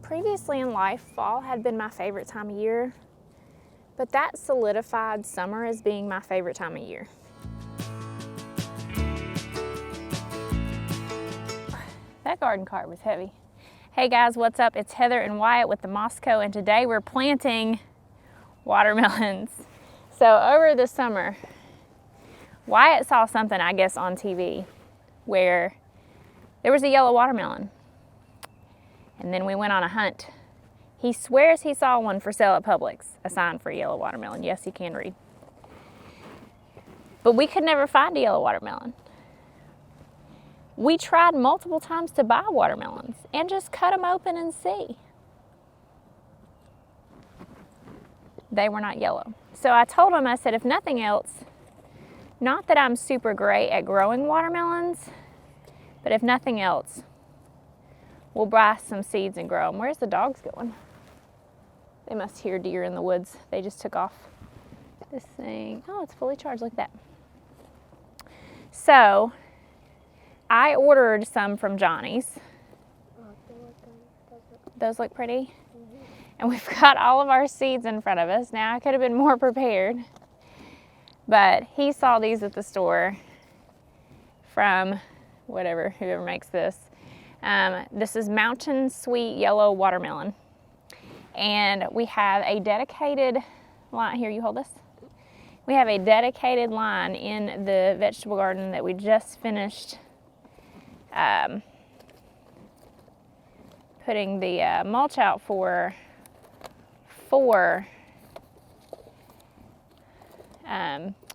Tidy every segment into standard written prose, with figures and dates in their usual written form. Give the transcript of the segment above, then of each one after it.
Previously in life, fall had been my favorite time of year, but that solidified summer as being my favorite time of year. That garden cart was heavy. Hey guys, what's up? It's Heather and Wyatt with the Mosco, and today we're planting watermelons. So over the summer, Wyatt saw something, I guess, on TV where there was a yellow watermelon. And then we went on a hunt. He swears he saw one for sale at Publix, a sign for a yellow watermelon. Yes, he can read. But we could never find a yellow watermelon. We tried multiple times to buy watermelons and just cut them open and see. They were not yellow. So I told him, I said, if nothing else, not that I'm super great at growing watermelons, but if nothing else, we'll buy some seeds and grow them. Where's the dogs going? They must hear deer in the woods. They just took off. This thing, oh, it's fully charged, look at that. So, I ordered some from Johnny's. Those look pretty. And we've got all of our seeds in front of us. Now, I could have been more prepared. But he saw these at the store from whoever makes this. This is Mountain Sweet Yellow Watermelon. And we have a dedicated line. Here, you hold this. We have a dedicated line in the vegetable garden that we just finished putting the mulch out for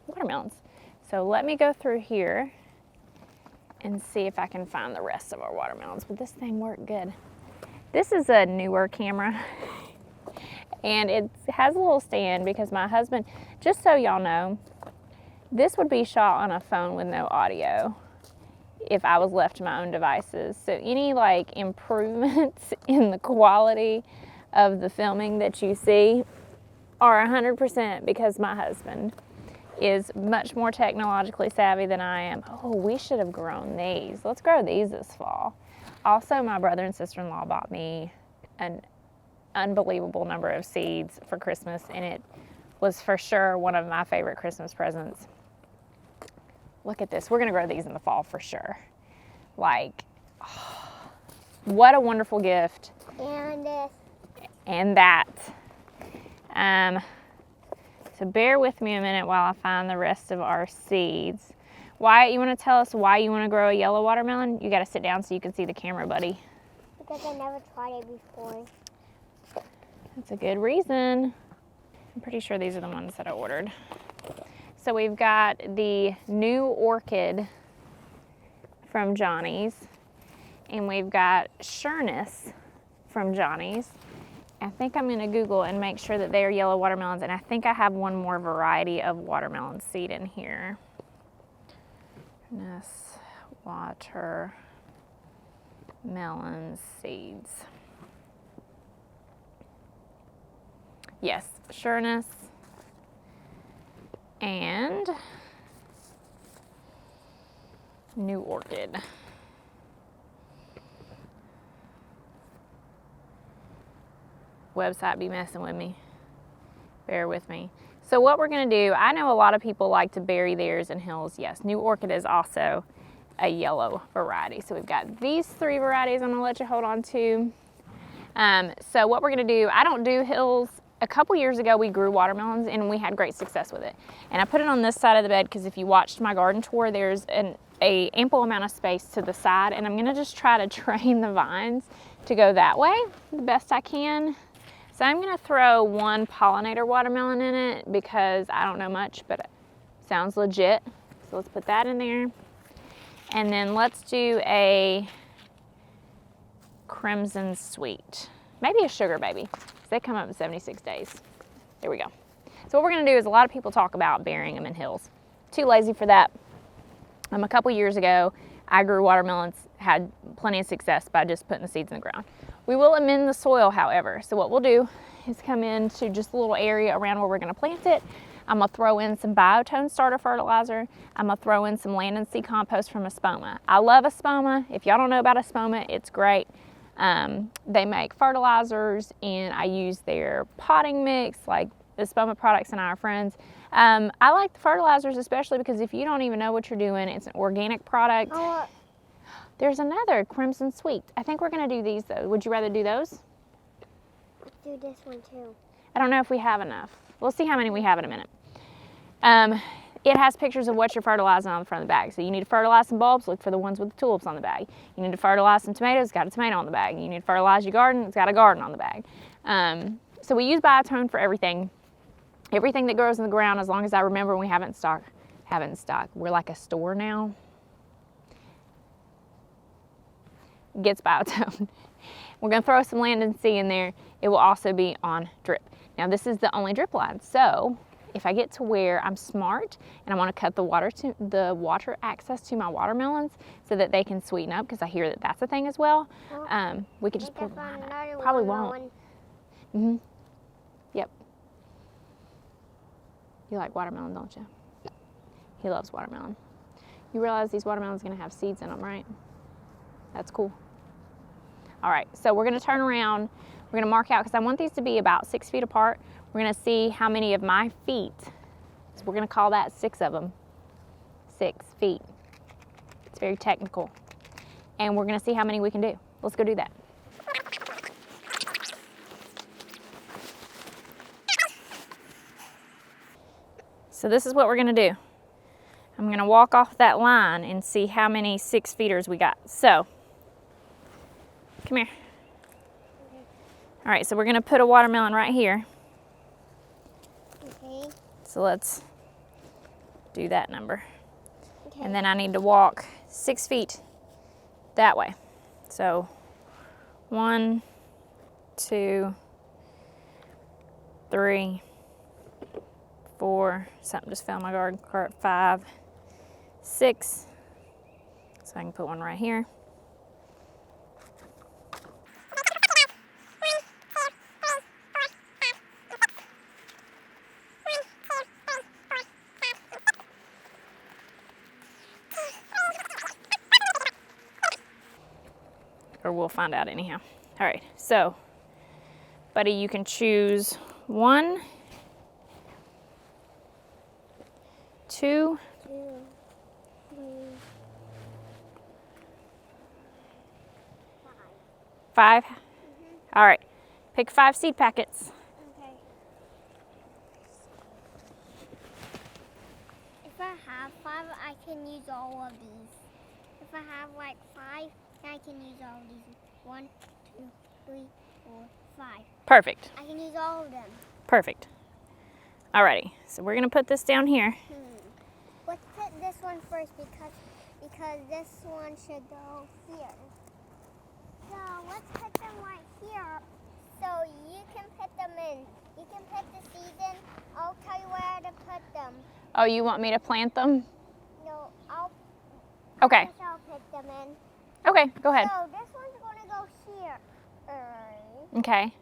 watermelons. So let me go through here and see if I can find the rest of our watermelons. Will this thing work good? This is a newer camera and it has a little stand because my husband, just so y'all know, this would be shot on a phone with no audio if I was left to my own devices. So any like improvements in the quality of the filming that you see are 100% because my husband is much more technologically savvy than I am. Oh, we should have grown these. Let's grow these this fall. Also, my brother and sister-in-law bought me an unbelievable number of seeds for Christmas, and it was for sure one of my favorite Christmas presents. Look at this. We're gonna grow these in the fall for sure. Like, oh, what a wonderful gift. And this. And that. So bear with me a minute while I find the rest of our seeds. Wyatt, you want to tell us why you want to grow a yellow watermelon? You got to sit down so you can see the camera, buddy. Because I never tried it before. That's a good reason. I'm pretty sure these are the ones that I ordered. So we've got the New Orchid from Johnny's, and we've got Sureness from Johnny's. I think I'm going to Google and make sure that they are yellow watermelons, and I think I have one more variety of watermelon seed in here. Sureness watermelon seeds. Yes, Sureness and New Orchid. Website be messing with me. Bear with me. So what we're gonna do, I know a lot of people like to bury theirs in hills. Yes, New Orchid is also a yellow variety. So we've got these three varieties I'm gonna let you hold on to. So what we're gonna do, I don't do hills. A couple years ago we grew watermelons and we had great success with it. And I put it on this side of the bed because if you watched my garden tour, there's an ample amount of space to the side, and I'm gonna just try to train the vines to go that way the best I can. So I'm gonna throw one pollinator watermelon in it because I don't know much, but it sounds legit. So let's put that in there. And then let's do a Crimson Sweet. Maybe a Sugar Baby, because they come up in 76 days. There we go. So what we're gonna do is a lot of people talk about burying them in hills. Too lazy for that. A couple years ago, I grew watermelons, had plenty of success by just putting the seeds in the ground. We will amend the soil, however. So what we'll do is come into just a little area around where we're gonna plant it. I'm gonna throw in some Biotone starter fertilizer. I'm gonna throw in some land and sea compost from Espoma. I love Espoma. If y'all don't know about Espoma, it's great. They make fertilizers, and I use their potting mix, like Espoma Products and I are friends. I like the fertilizers especially because if you don't even know what you're doing, it's an organic product. There's another Crimson Sweet. I think we're gonna do these though. Would you rather do those? Let's do this one too. I don't know if we have enough. We'll see how many we have in a minute. It has pictures of what you're fertilizing on the front of the bag. So you need to fertilize some bulbs, look for the ones with the tulips on the bag. You need to fertilize some tomatoes, it's got a tomato on the bag. You need to fertilize your garden, it's got a garden on the bag. So we use Biotone for everything. Everything that grows in the ground, as long as I remember, we have it in stock. We're like a store now. Gets Biotone. We're gonna throw some Land and Sea in there. It will also be on drip. Now this is the only drip line, so if I get to where I'm smart and I want to cut the water access to my watermelons so that they can sweeten up, because I hear that that's a thing as well, we could just put one. Probably won't. Yep. You like watermelon, don't you? He loves watermelon. You realize these watermelons are going to have seeds in them, right? That's cool. All right, so we're going to turn around. We're going to mark out, because I want these to be about 6 feet apart. We're going to see how many of my feet, so we're going to call that 6 of them, 6 feet. It's very technical. And we're going to see how many we can do. Let's go do that. So this is what we're going to do. I'm going to walk off that line and see how many 6-feeters we got. So, come here. All right, so we're going to put a watermelon right here. Okay. So let's do that number. Okay. And then I need to walk 6 feet that way. So 1, 2, 3, 4, something just fell in my garden cart, 5, 6. So I can put one right here. Or we'll find out anyhow. All right, so, buddy, you can choose 1, 2, 2, 3, 5. 5. All right, pick 5 seed packets. Okay. If I have 5, I can use all of these. If I have like 5, then I can use all of these. 1, 2, 3, 4, 5. Perfect, I can use all of them. perfect. Alrighty, so we're gonna put this down here. Let's put this one first because this one should go here. So let's put them right here so you can put them in. You can put the seeds in. I'll tell you where to put them. Oh, you want me to plant them? No, Okay, I'll put them in. okay, go ahead. So this one's going to go here. Okay.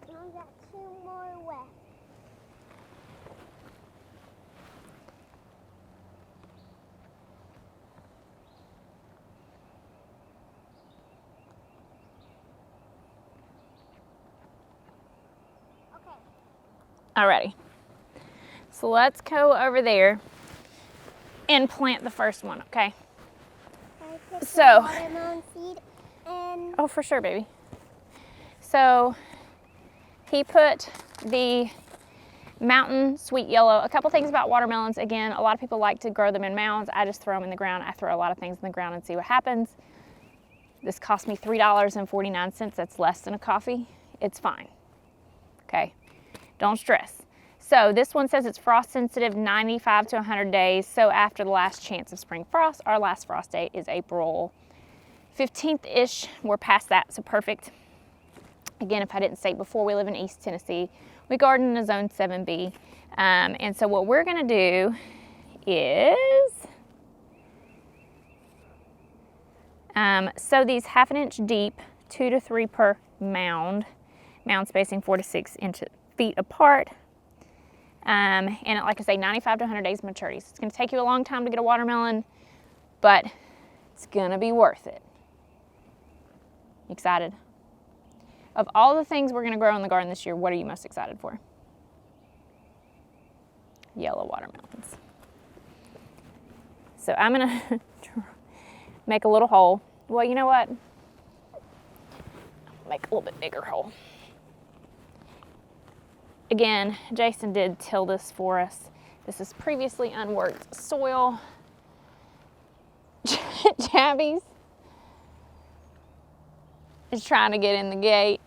I've got 2 more left. Okay. Alrighty. So let's go over there and plant the first one, okay? Can I put So- the watermelon seed in? Oh, for sure, baby. So he put the mountain sweet yellow. A couple things about watermelons. Again, a lot of people like to grow them in mounds. I just throw them in the ground. I throw a lot of things in the ground and see what happens. This cost me $3.49. That's less than a coffee. It's fine. Okay, don't stress. So this one says it's frost sensitive 95 to 100 days. So after the last chance of spring frost, our last frost date is April 15th-ish. We're past that, so perfect. Again, if I didn't say before, we live in East Tennessee. We garden in a zone 7B. And so what we're gonna do is sow these 1/2 inch deep, 2 to 3 per mound. mound spacing 4 to 6 feet apart. And like I say, 95 to 100 days maturity. So it's going to take you a long time to get a watermelon, but it's going to be worth it. You excited? Of all the things we're going to grow in the garden this year, what are you most excited for? Yellow watermelons. So I'm going to make a little hole. Well, you know what? Make a little bit bigger hole. Again, Jason did till this for us. This is previously unworked soil. Jabby's is trying to get in the gate.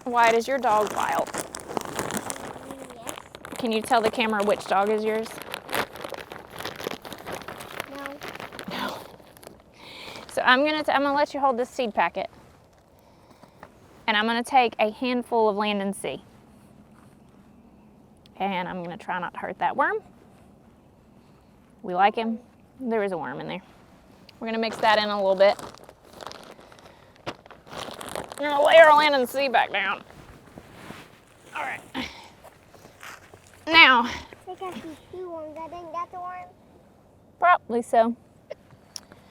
Wyatt, is your dog wild? Yes. Can you tell the camera which dog is yours? No. No. So I'm gonna let you hold this seed packet. And I'm going to take a handful of Land and Sea. And I'm going to try not to hurt that worm. We like him. There is a worm in there. We're going to mix that in a little bit. I'm going to lay our Land and Sea back down. All right. Now. I think I see two worms. I think that's a worm. Probably so.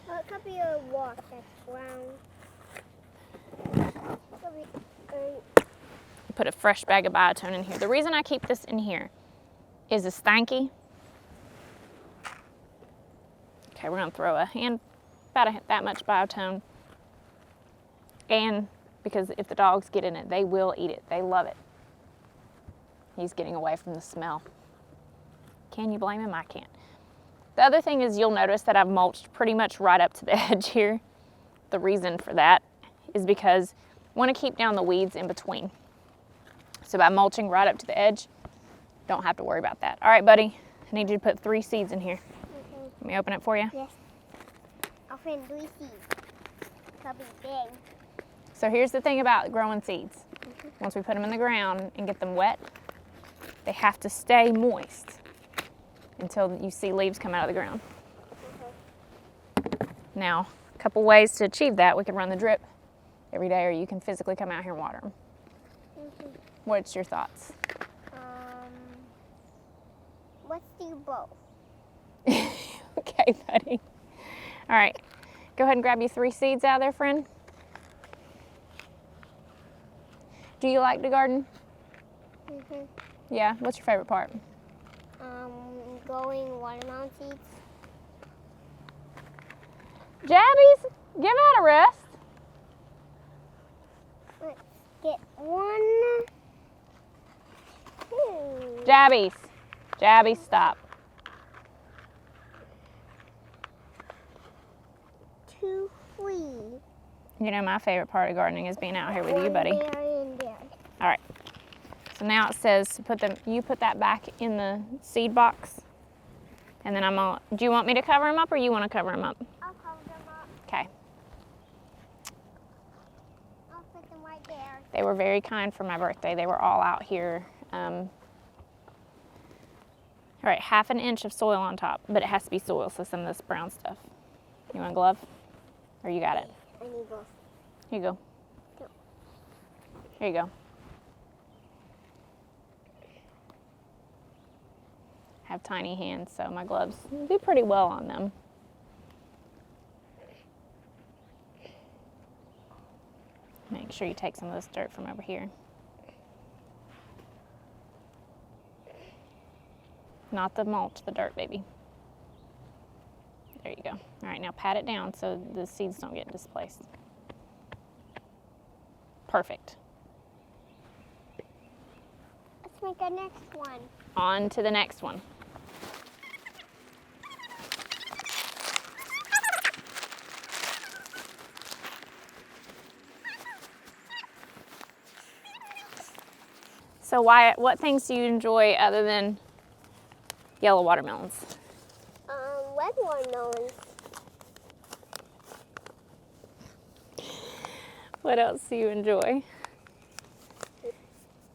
Well, it could be a wasp that's brown. Put a fresh bag of Biotone in here. The reason I keep this in here is it's stanky. Okay, we're gonna throw about that much Biotone. And because if the dogs get in it, they will eat it. They love it. He's getting away from the smell. Can you blame him? I can't. The other thing is you'll notice that I've mulched pretty much right up to the edge here. The reason for that is because I want to keep down the weeds in between. So by mulching right up to the edge, don't have to worry about that. All right, buddy, I need you to put 3 seeds in here. Okay. Let me open it for you. Yes. I'll find 3 seeds. Could be big. So here's the thing about growing seeds. Once we put them in the ground and get them wet, they have to stay moist until you see leaves come out of the ground. Now, a couple ways to achieve that. We can run the drip every day, or you can physically come out here and water them. What's your thoughts? Let's do both. Okay, buddy. All right, go ahead and grab you 3 seeds out of there, friend. Do you like to garden? Yeah, what's your favorite part? Growing watermelon seeds. Jabbies, give that a rest. Let's get 1, 2. Jabbies, stop. 2, 3. You know my favorite part of gardening is being out here with you, buddy. There and there. All right. So now it says to you put that back in the seed box. And then do you want me to cover them up or you want to cover them up? I'll cover them up. Okay. I'll put them right there. They were very kind for my birthday. They were all out here. All right, 1/2 inch of soil on top, but it has to be soil, so some of this brown stuff. You want a glove? Or you got it? I need both. Here you go. Yep. Here you go. I have tiny hands, so my gloves do pretty well on them. Make sure you take some of this dirt from over here. Not the mulch, the dirt, baby. There you go. All right, now pat it down so the seeds don't get displaced. Perfect. Let's make our next one. On to the next one. So Wyatt, what things do you enjoy other than yellow watermelons? Red watermelons. What else do you enjoy?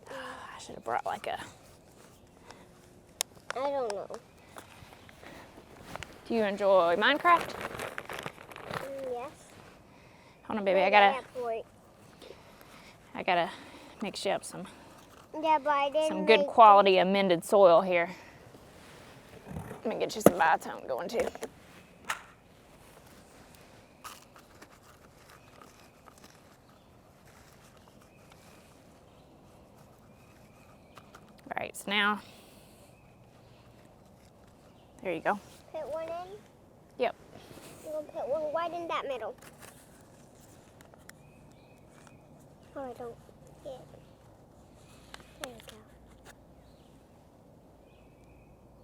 I should have brought like a... I don't know. Do you enjoy Minecraft? Yes. Hold on, baby, I gotta... I gotta mix you up some Yeah, but I didn't good make quality amended soil here. Let me get you some biotone going too. All right, so now, there you go. Put one in. Yep. I'm gonna put one right in that middle. Oh, I don't see it. There we go.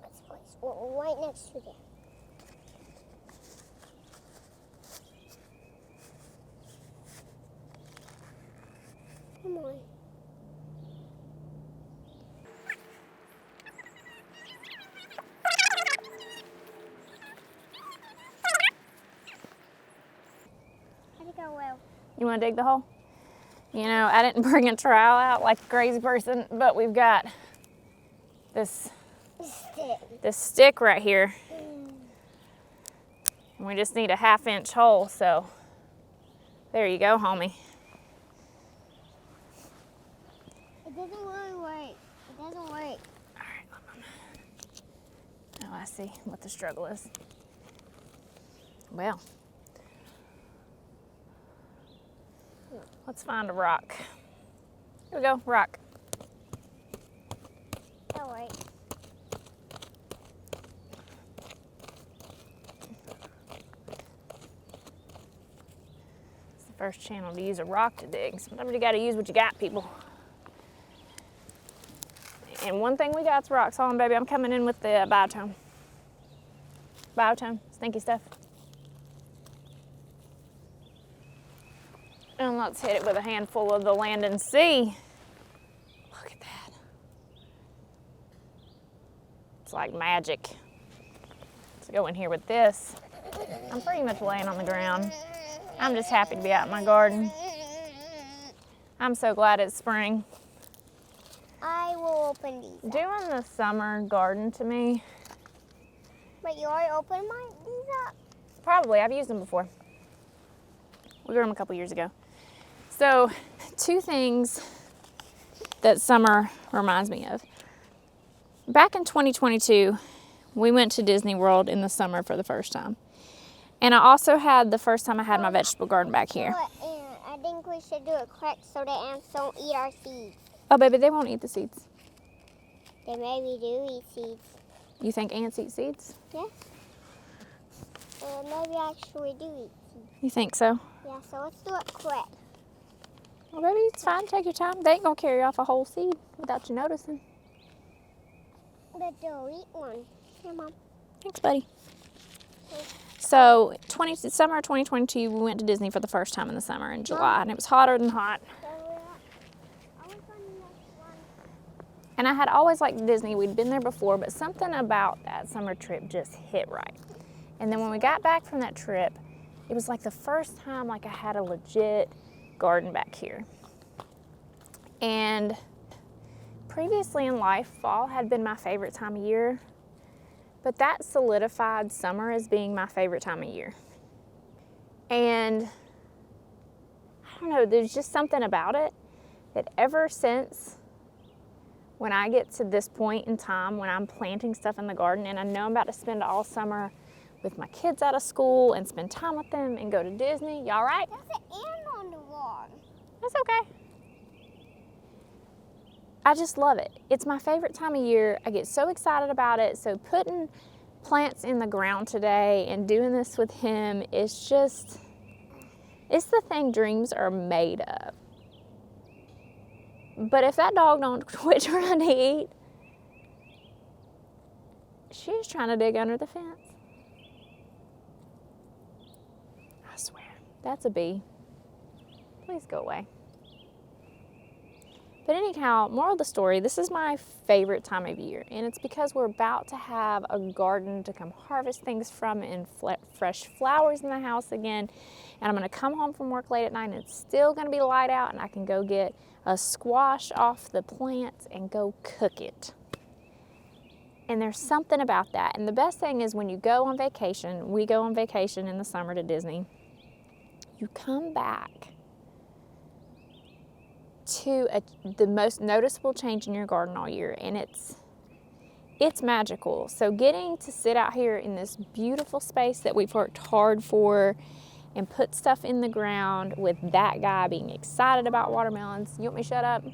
Let's place one right next to there. Come on. How'd it go, Will? You wanna dig the hole? You know, I didn't bring a trowel out like a crazy person, but we've got this stick right here. And we just need a 1/2 inch hole, so there you go, homie. It doesn't really work. It doesn't work. All right, oh, I see what the struggle is. Well, let's find a rock. Here we go, rock. That works. It's the first channel to use a rock to dig. Sometimes you gotta use what you got, people. And one thing we got's rocks. Hold on, baby, I'm coming in with the biotone. Biotone, stinky stuff. And let's hit it with a handful of the Land and Sea. Look at that. It's like magic. Let's go in here with this. I'm pretty much laying on the ground. I'm just happy to be out in my garden. I'm so glad it's spring. I will open these. Doing the summer garden to me, But you already opened these up? probably, I've used them before. We grew them a couple years ago. So, 2 things that summer reminds me of. Back in 2022, we went to Disney World in the summer for the first time. And I also had the first time I had my vegetable garden back here. And I think we should do it quick so the ants don't eat our seeds. Oh, baby, they won't eat the seeds. They maybe do eat seeds. You think ants eat seeds? Yes. Maybe actually do eat seeds. You think so? Yeah, so let's do it quick. Well, baby, it's fine. Take your time. They ain't gonna carry off a whole seed without you noticing. But they'll eat one. Here, Mom. Thanks, buddy. So, summer 2022, we went to Disney for the first time in the summer in July, and it was hotter than hot. So I was on the next one. And I had always liked Disney. We'd been there before, but something about that summer trip just hit right. And then when we got back from that trip, it was like the first time like I had a legit garden back here. And previously in life, fall had been my favorite time of year, but that solidified summer as being my favorite time of year. And I don't know, there's just something about it that ever since when I get to this point in time when I'm planting stuff in the garden and I know I'm about to spend all summer with my kids out of school and spend time with them and go to Disney, y'all right? There's an ant on the wall. That's okay. I just love it. It's my favorite time of year. I get so excited about it. So putting plants in the ground today and doing this with him is just, it's the thing dreams are made of. But if that dog don't quit trying to eat, she's trying to dig under the fence. I swear, that's a bee. Please go away. But anyhow, moral of the story, this is my favorite time of year. And it's because we're about to have a garden to come harvest things from and fresh flowers in the house again. And I'm going to come home from work late at night and it's still going to be light out and I can go get a squash off the plants and go cook it. And there's something about that. And the best thing is when you go on vacation, we go on vacation in the summer to Disney, you come back to the most noticeable change in your garden all year, and it's magical. So getting to sit out here in this beautiful space that we've worked hard for and put stuff in the ground with that guy being excited about watermelons. You want me to shut up?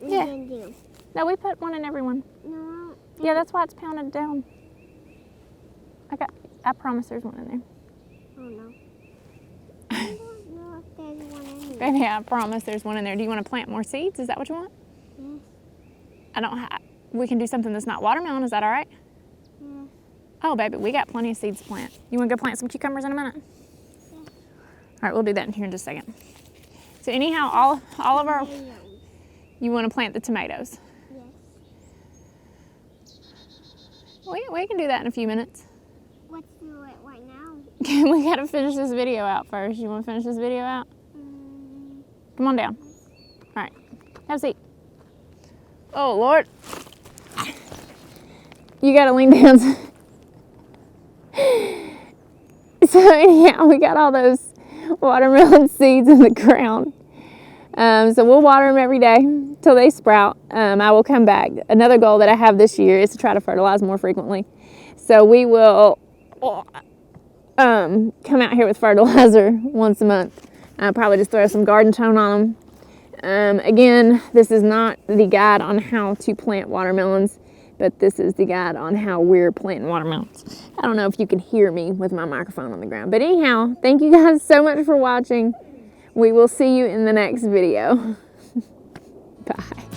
Yeah. No, we put one in every one. No. Yeah, that's why it's pounded down. I promise there's one in there. Oh no. I don't know if there's one in there. Baby, I promise there's one in there. Do you want to plant more seeds? Is that what you want? Yes. We can do something that's not watermelon. Is that all right? Yes. Oh, baby, we got plenty of seeds to plant. You want to go plant some cucumbers in a minute? Yes. All right, we'll do that in here in just a second. So anyhow, all of our, you want to plant the tomatoes? Yes. We can do that in a few minutes. Let's do it right now. We got to finish this video out first. You want to finish this video out? Come on down. All right, have a seat. Oh, Lord. You got to lean down. So anyhow, we got all those watermelon seeds in the ground. So we'll water them every day till they sprout. I will come back. Another goal that I have this year is to try to fertilize more frequently. So we will come out here with fertilizer once a month. I'll probably just throw some garden tone on them. Again, this is not the guide on how to plant watermelons, but this is the guide on how we're planting watermelons. I don't know if you can hear me with my microphone on the ground, but anyhow, thank you guys so much for watching. We will see you in the next video. Bye.